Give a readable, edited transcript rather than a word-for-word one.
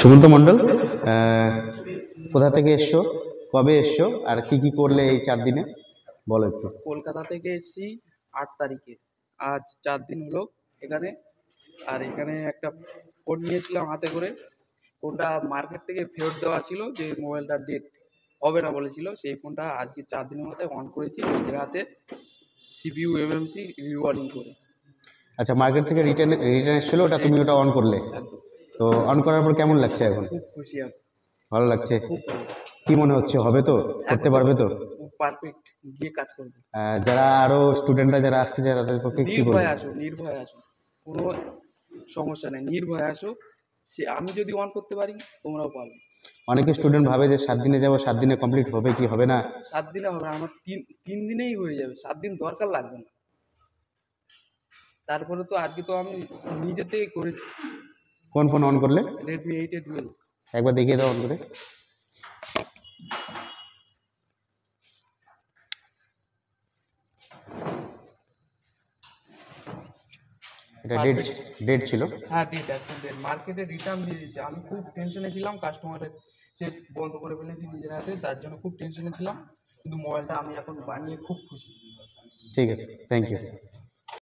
সুমন্ত মণ্ডল, কোথা থেকে এসছো, কবে এসছো, আর কি কি করলে এই 4 দিনে বলো একটু। কলকাতা থেকে এসেছি 8 তারিখে। আজ 4 দিন হলো এখানে। আর এখানে একটা ফোন নিয়েছিলাম হাতে করে। ফোনটা মার্কেট থেকে ফেরত দেওয়া ছিল, যে মোবাইলটা ডেট হবে না বলেছিল। সেই ফোনটা আজকে 4 দিনের মাথায় অন করেছি নিজের হাতে, সিপিইউ এমএমসি রিওয়ার্ডিং করে। আচ্ছা, মার্কেট থেকে রিটার্ন রিটার্ন এসেছিলো, ওটা তুমি ওটা অন করলে, একদম তো অন করার পর কেমন লাগছে এখন? খুব খুশি আমি, ভালো লাগছে? খুব ভালো। কি মনে হচ্ছে, হবে তো, করতে একদম পারবে তো? পারফেক্ট, গিয়ে কাজ করবে। যারা আরো স্টুডেন্টরা যারা আসতে চায় তাদের পক্ষে কি বলবো? নির্ভয়ে আসো, নির্ভয়ে আসো, কোনো সমস্যা নেই, নির্ভয়ে আসো। সে আমি যদি অন করতে পারি, তোমরাও পারবে। অনেকে স্টুডেন্ট ভাবে যে 7 দিনে যাবো, 7 দিনে কমপ্লিট হবে কি হবে না। 7 দিনে হবে না, আমার তিন দিনেই হয়ে যাবে। 7 দিন দরকার লাগবে না। তারপরে তো আজকে তো আমি নিজে থেকে করেছি। কোন ফোন অন করলে? Redmi 8A 12। একবার দেখিয়ে দাও অন করে। এটা ডেট ডেট ছিল? হ্যাঁ, ডেট, একদম ডেট। মার্কেটে রিটার্ন দিয়ে দিয়েছে। আমি খুব টেনশনে ছিলাম, কাস্টমারের সে বন্ধ করে ফেলেছি নিজের হাতে, তার জন্য খুব টেনশনে ছিলাম। কিন্তু মোবাইলটা আমি এখন বানিয়ে খুব খুশি। ঠিক আছে, থ্যাংক ইউ।